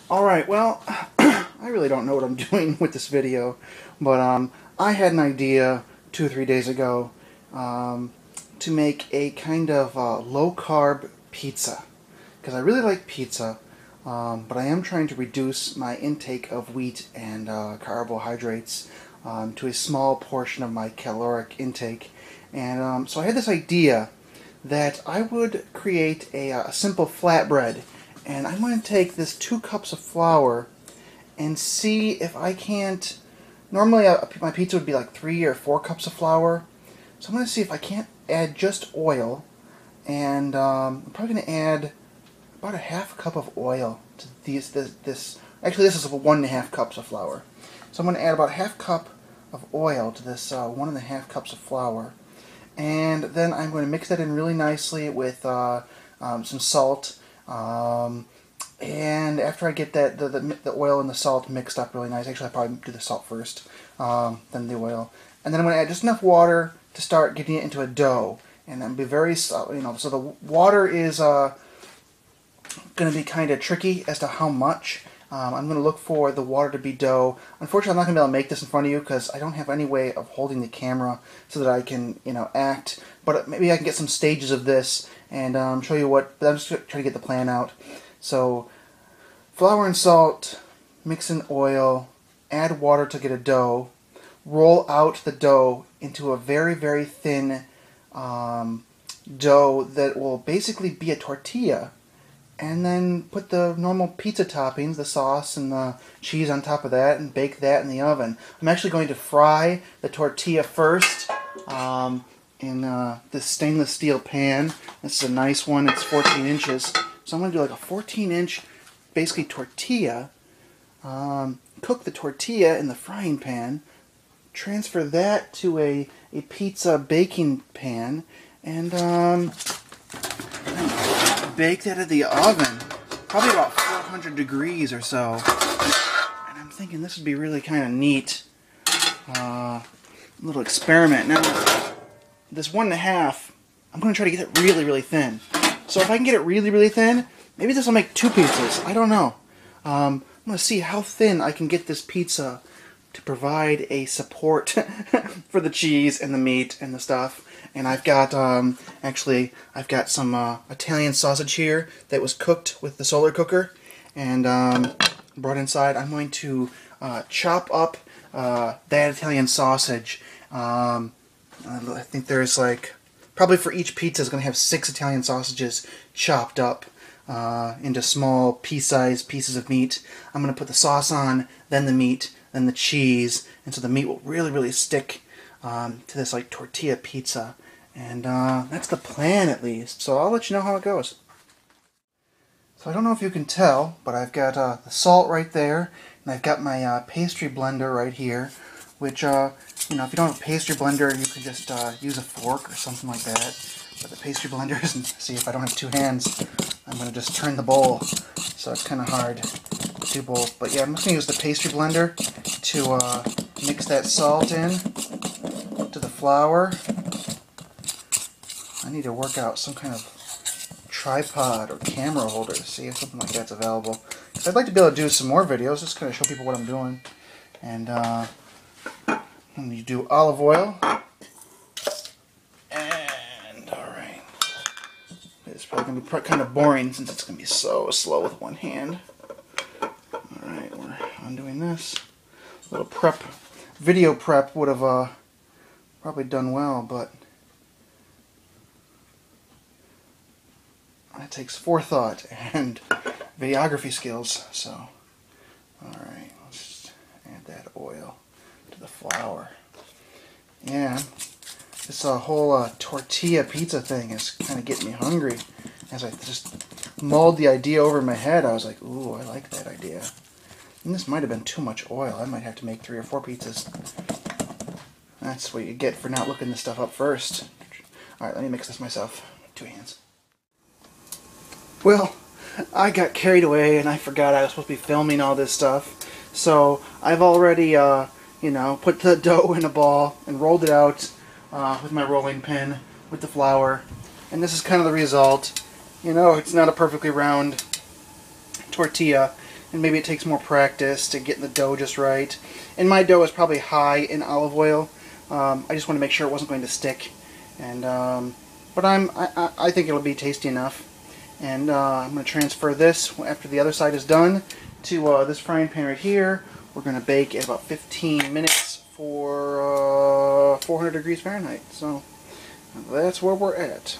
Alright, well, I really don't know what I'm doing with this video, but I had an idea 2 or 3 days ago to make a kind of low-carb pizza. Because I really like pizza, but I am trying to reduce my intake of wheat and carbohydrates to a small portion of my caloric intake. And so I had this idea that I would create a simple flatbread. And I'm going to take this 2 cups of flour and see if I can't... Normally my pizza would be like 3 or 4 cups of flour. So I'm going to see if I can't add just oil. And I'm probably going to add about a half cup of oil to this. Actually, this is 1.5 cups of flour. So I'm going to add about a half cup of oil to this 1.5 cups of flour. And then I'm going to mix that in really nicely with some salt. And after I get that the oil and the salt mixed up really nice, actually I'll probably do the salt first, then the oil, and then I'm going to add just enough water to start getting it into a dough, and then be very, so the water is going to be kind of tricky as to how much. I'm going to look for the water to be dough. Unfortunately, I'm not going to be able to make this in front of you because I don't have any way of holding the camera so that I can, act. But maybe I can get some stages of this and show you what. But I'm just trying to get the plan out. So, flour and salt, mix in oil, add water to get a dough. Roll out the dough into a very, very thin dough that will basically be a tortilla. And then put the normal pizza toppings, the sauce and the cheese on top of that, and bake that in the oven. I'm actually going to fry the tortilla first in this stainless steel pan. This is a nice one. It's 14 inches. So I'm going to do like a 14-inch, basically tortilla. Cook the tortilla in the frying pan. Transfer that to a pizza baking pan. And bake that in the oven, probably about 400 degrees or so. And I'm thinking this would be really kind of neat, little experiment. Now, this 1.5, I'm going to try to get it really, really thin. So if I can get it really, really thin, maybe this will make 2 pizzas. I don't know. I'm going to see how thin I can get this pizza to provide a support for the cheese and the meat and the stuff. And I've got, I've got some Italian sausage here that was cooked with the solar cooker and brought inside. I'm going to chop up that Italian sausage. I think there's probably for each pizza is going to have 6 Italian sausages chopped up into small pea-sized pieces of meat. I'm going to put the sauce on, then the meat, then the cheese, and so the meat will really, really stick to this tortilla pizza. And that's the plan, at least. So I'll let you know how it goes. So I don't know if you can tell, but I've got the salt right there, and I've got my pastry blender right here, which, if you don't have a pastry blender, you could just use a fork or something like that. But the pastry blender isn't. See, if I don't have 2 hands, I'm going to just turn the bowl. So it's kind of hard to do both. But yeah, I'm just going to use the pastry blender to mix that salt in to the flour. I need to work out some kind of tripod or camera holder to see if something like that's available. Because I'd like to be able to do some more videos, just kind of show people what I'm doing. And you do olive oil. And, alright. It's probably going to be kind of boring since it's going to be so slow with one hand. Alright, we're undoing this. A little prep, video prep would have probably done well, but that takes forethought and videography skills. So, alright, let's just add that oil to the flour. Yeah, this whole tortilla pizza thing is kind of getting me hungry. As I just mulled the idea over in my head, I was like, ooh, I like that idea. And this might have been too much oil. I might have to make 3 or 4 pizzas. That's what you get for not looking this stuff up first. Alright, let me mix this myself. 2 hands. Well, I got carried away and I forgot I was supposed to be filming all this stuff. So I've already, put the dough in a ball and rolled it out with my rolling pin with the flour. And this is kind of the result. It's not a perfectly round tortilla. and maybe it takes more practice to get the dough just right. And my dough is probably high in olive oil. I just want to make sure it wasn't going to stick. And but I think it'll be tasty enough. And I'm going to transfer this after the other side is done to this frying pan right here. We're going to bake at about 15 minutes for 400 degrees Fahrenheit. So that's where we're at.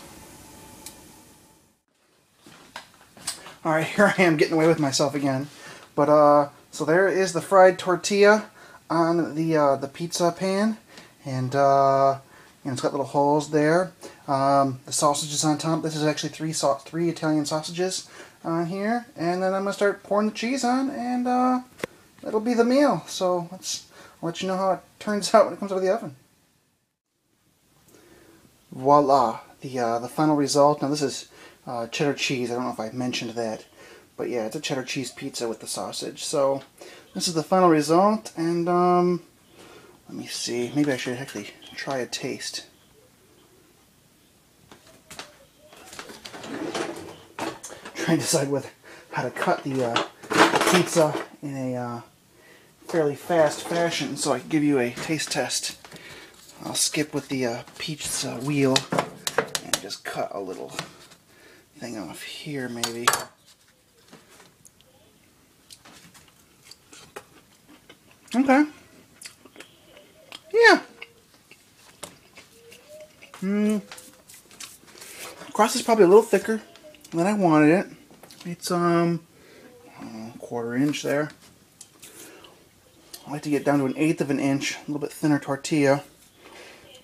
Alright, here I am getting away with myself again. But so there is the fried tortilla on the pizza pan, and it's got little holes there. The sausages on top. This is actually three Italian sausages on here, and then I'm gonna start pouring the cheese on, and it'll be the meal. So I'll let you know how it turns out when it comes out of the oven. Voila, the final result. Now this is cheddar cheese. I don't know if I mentioned that, but yeah, it's a cheddar cheese pizza with the sausage. So this is the final result, and let me see. Maybe I should actually try a taste. Trying to decide how to cut the pizza in a fairly fast fashion, so I can give you a taste test. I'll skip with the pizza wheel and just cut a little thing off here, maybe. Okay. Yeah. Crust is probably a little thicker than I wanted it. It's quarter inch there. I like to get down to 1/8 of an inch, a little bit thinner tortilla.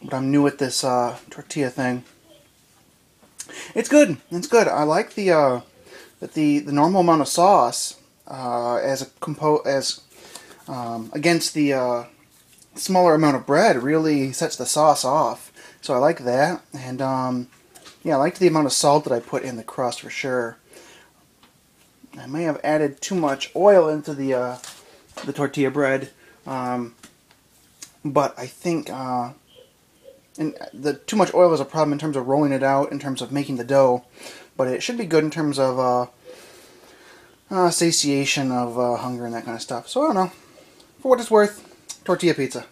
But I'm new at this tortilla thing. It's good. It's good. I like the normal amount of sauce against the smaller amount of bread really sets the sauce off. So I like that, and yeah, I liked the amount of salt that I put in the crust for sure. I may have added too much oil into the tortilla bread, but I think and the too much oil is a problem in terms of rolling it out, in terms of making the dough, but it should be good in terms of satiation of hunger and that kind of stuff. So I don't know. For what it's worth, tortilla pizza.